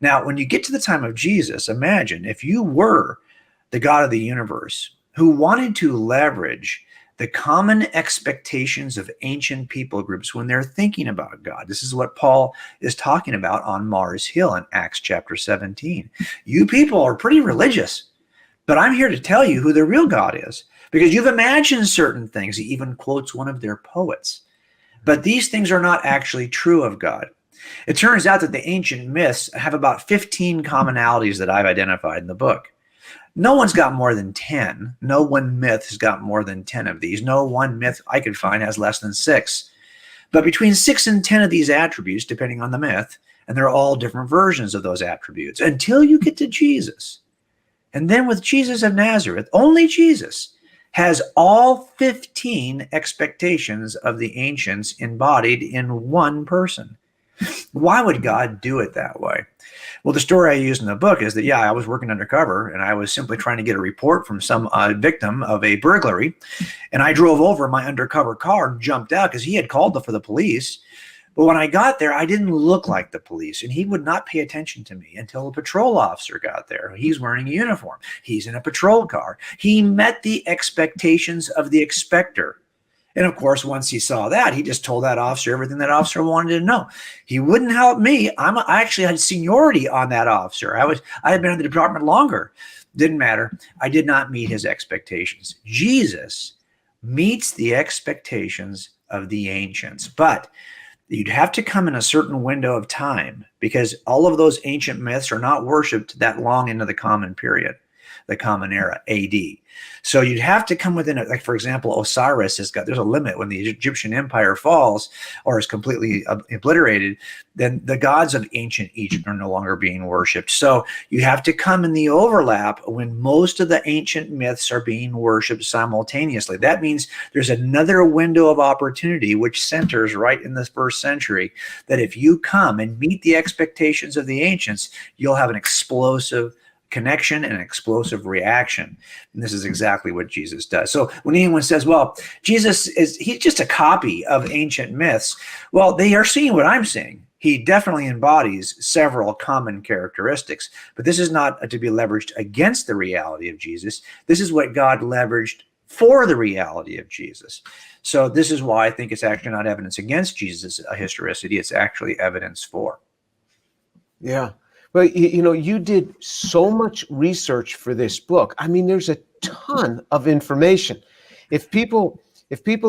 Now, when you get to the time of Jesus, imagine if you were the God of the universe who wanted to leverage the common expectations of ancient people groups when they're thinking about God. This is what Paul is talking about on Mars Hill in Acts chapter 17. You people are pretty religious, but I'm here to tell you who the real God is, because you've imagined certain things. He even quotes one of their poets. But these things are not actually true of God. It turns out that the ancient myths have about 15 commonalities that I've identified in the book. No one's got more than 10. No one myth has got more than 10 of these. No one myth I could find has less than 6. But between 6 and 10 of these attributes, depending on the myth, and they're all different versions of those attributes, until you get to Jesus. And then with Jesus of Nazareth, only Jesus has all 15 expectations of the ancients embodied in one person. Why would God do it that way? Well, the story I use in the book is that, I was working undercover and I was simply trying to get a report from some victim of a burglary. And I drove over my undercover car and jumped out because he had called for the police. But when I got there, I didn't look like the police, and he would not pay attention to me until a patrol officer got there. He's wearing a uniform. He's in a patrol car. He met the expectations of the expector. And of course, once he saw that, he just told that officer everything that officer wanted to know. He wouldn't help me. I actually had seniority on that officer. I had been in the department longer. Didn't matter. I did not meet his expectations. Jesus meets the expectations of the ancients, but you'd have to come in a certain window of time, because all of those ancient myths are not worshipped that long into the common period, the common era, AD. So you'd have to come within it. Like, for example, Osiris there's a limit when the Egyptian empire falls or is completely obliterated, then the gods of ancient Egypt are no longer being worshipped. So you have to come in the overlap when most of the ancient myths are being worshipped simultaneously. That means there's another window of opportunity which centers right in this first century, that if you come and meet the expectations of the ancients, you'll have an explosive connection and explosive reaction. And this is exactly what Jesus does. So when anyone says, well, he's just a copy of ancient myths, well, they are seeing what I'm seeing. He definitely embodies several common characteristics, but this is not to be leveraged against the reality of Jesus. This is what God leveraged for the reality of Jesus. So this is why I think it's actually not evidence against Jesus' historicity. It's actually evidence for. Yeah. But, you did so much research for this book. I mean, there's a ton of information. If people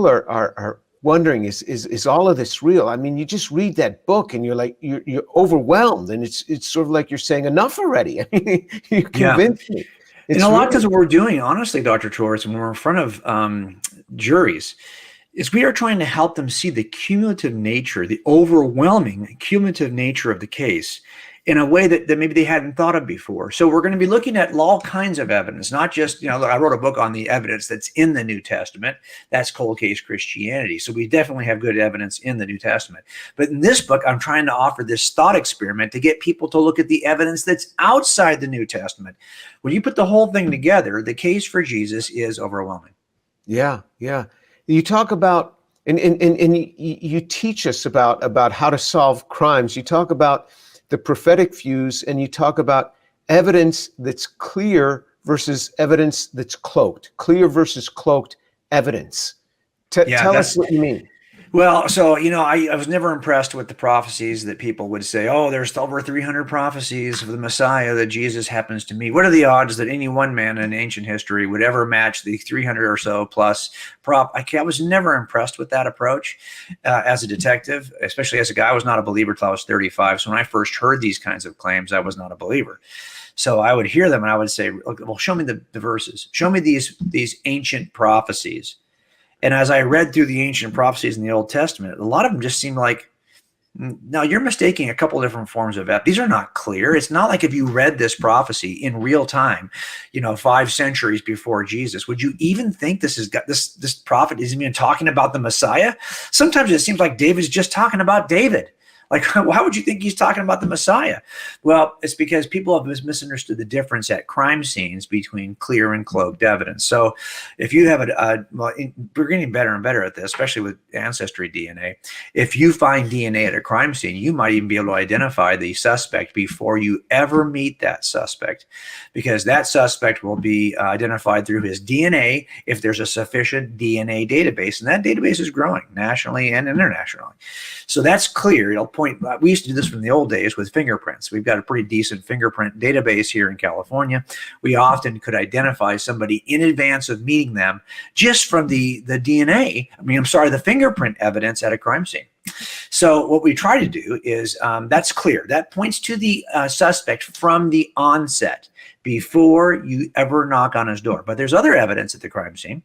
are wondering, is all of this real? I mean, you just read that book and you're overwhelmed, and it's sort of like you're saying enough already. I mean, you convinced me. And a lot of what we're doing, honestly, Dr. Torres, when we're in front of juries, is we are trying to help them see the cumulative nature, the overwhelming cumulative nature of the case, in a way that maybe they hadn't thought of before. So we're going to be looking at all kinds of evidence, not just, I wrote a book on the evidence that's in the New Testament. That's cold case Christianity. So we definitely have good evidence in the New Testament. But in this book, I'm trying to offer this thought experiment to get people to look at the evidence that's outside the New Testament. When you put the whole thing together, the case for Jesus is overwhelming. Yeah, yeah. You talk about, and you teach us about how to solve crimes. You talk about the prophetic views, and you talk about evidence that's clear versus evidence that's cloaked, clear versus cloaked evidence. Tell us what you mean. Well, so, I was never impressed with the prophecies that people would say, oh, there's over 300 prophecies of the Messiah that Jesus happens to meet. What are the odds that any one man in ancient history would ever match the 300 or so plus I was never impressed with that approach as a detective, especially as a guy. I was not a believer till I was 35. So when I first heard these kinds of claims, I was not a believer. So I would hear them and I would say, well, show me the verses. Show me these ancient prophecies. And as I read through the ancient prophecies in the Old Testament, a lot of them just seemed like, no, you're mistaking a couple of different forms of these are not clear. It's not like if you read this prophecy in real time, 5 centuries before Jesus, would you even think this prophet is even talking about the Messiah? Sometimes it seems like David's just talking about David. Like, why would you think he's talking about the Messiah? Well, it's because people have misunderstood the difference at crime scenes between clear and cloaked evidence. So if you have we're getting better and better at this, especially with ancestry DNA. If you find DNA at a crime scene, you might even be able to identify the suspect before you ever meet that suspect, because that suspect will be identified through his DNA if there's a sufficient DNA database, and that database is growing nationally and internationally. So that's clear. It'll point. We used to do this from the old days with fingerprints. We've got a pretty decent fingerprint database here in California. We often could identify somebody in advance of meeting them just from the DNA. The fingerprint evidence at a crime scene. So what we try to do is that's clear. That points to the suspect from the onset before you ever knock on his door. But there's other evidence at the crime scene,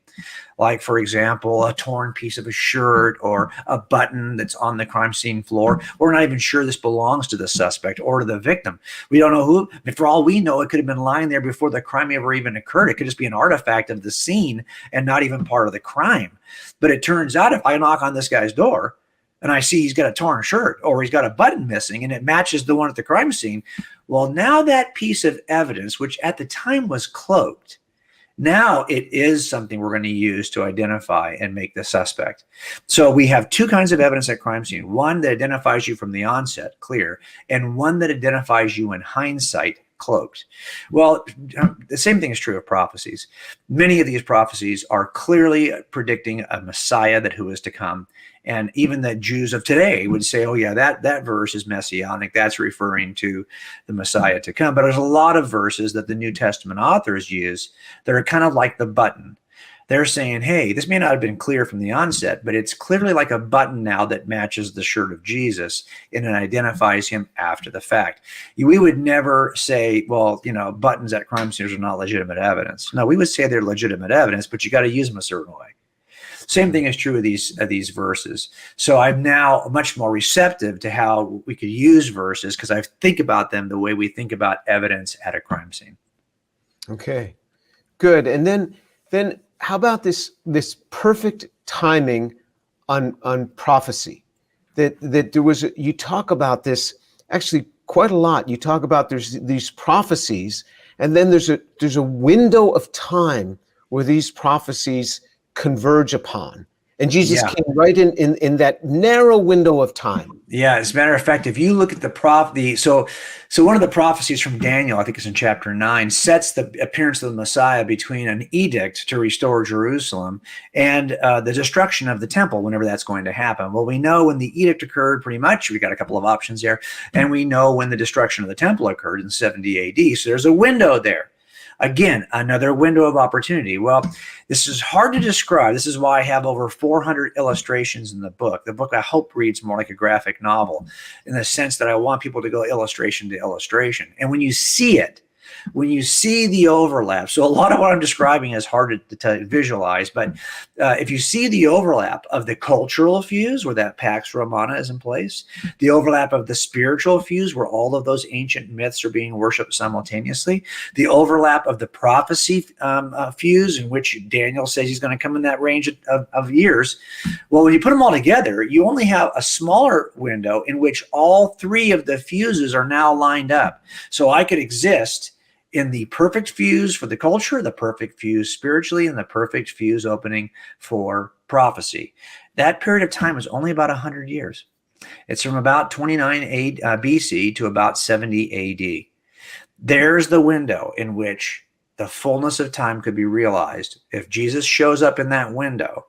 like, for example, a torn piece of a shirt or a button that's on the crime scene floor. We're not even sure this belongs to the suspect or to the victim. We don't know who. For all we know, it could have been lying there before the crime ever even occurred. It could just be an artifact of the scene and not even part of the crime. But it turns out if I knock on this guy's door and I see he's got a torn shirt or he's got a button missing and it matches the one at the crime scene, well, now that piece of evidence, which at the time was cloaked, now it is something we're going to use to identify and make the suspect. So we have two kinds of evidence at crime scene: one that identifies you from the onset, clear, and one that identifies you in hindsight, cloaked. Well, the same thing is true of prophecies. Many of these prophecies are clearly predicting a Messiah who is to come. And even the Jews of today would say, oh yeah, that verse is messianic. That's referring to the Messiah to come. But there's a lot of verses that the New Testament authors use that are kind of like the button. They're saying, hey, this may not have been clear from the onset, but it's clearly like a button now that matches the shirt of Jesus and it identifies him after the fact. We would never say, well, buttons at crime scenes are not legitimate evidence. No, we would say they're legitimate evidence, but you got to use them a certain way. Same thing is true of these verses. So I'm now much more receptive to how we could use verses because I think about them the way we think about evidence at a crime scene. Okay, good. And then how about this perfect timing on prophecy? That there was you talk about this actually quite a lot. You talk about there's these prophecies, and then there's a window of time where these prophecies converge upon. And Jesus came right in that narrow window of time. Yeah, as a matter of fact, if you look at so one of the prophecies from Daniel, I think it's in chapter 9, sets the appearance of the Messiah between an edict to restore Jerusalem and the destruction of the temple, whenever that's going to happen. Well, we know when the edict occurred, pretty much. We got a couple of options there. And we know when the destruction of the temple occurred in 70 AD. So there's a window there. Again, another window of opportunity. Well, this is hard to describe. This is why I have over 400 illustrations in the book. The book, I hope, reads more like a graphic novel in the sense that I want people to go illustration to illustration. And when you see it, when you see the overlap, so a lot of what I'm describing is hard to visualize, but if you see the overlap of the cultural fuse where that Pax Romana is in place, the overlap of the spiritual fuse where all of those ancient myths are being worshipped simultaneously, the overlap of the prophecy fuse in which Daniel says he's going to come in that range of years, well, when you put them all together, you only have a smaller window in which all three of the fuses are now lined up. So I could exist in the perfect fuse for the culture, the perfect fuse spiritually, and the perfect fuse opening for prophecy. That period of time is only about 100 years. It's from about 29 BC to about 70 AD. There's the window in which the fullness of time could be realized. If Jesus shows up in that window,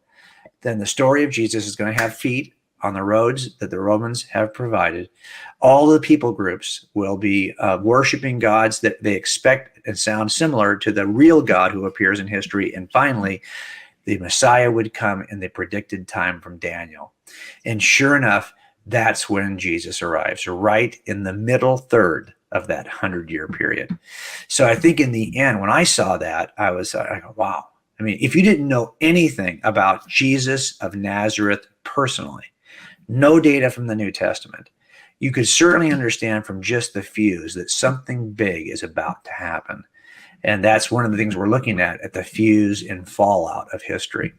then the story of Jesus is going to have feet on the roads that the Romans have provided. All the people groups will be worshiping gods that they expect and sound similar to the real God who appears in history. And finally, the Messiah would come in the predicted time from Daniel. And sure enough, that's when Jesus arrives, right in the middle third of that 100-year period. So I think in the end, when I saw that, I go, wow. I mean, if you didn't know anything about Jesus of Nazareth personally, no data from the New Testament, you could certainly understand from just the fuse that something big is about to happen. And that's one of the things we're looking at the fuse and fallout of history.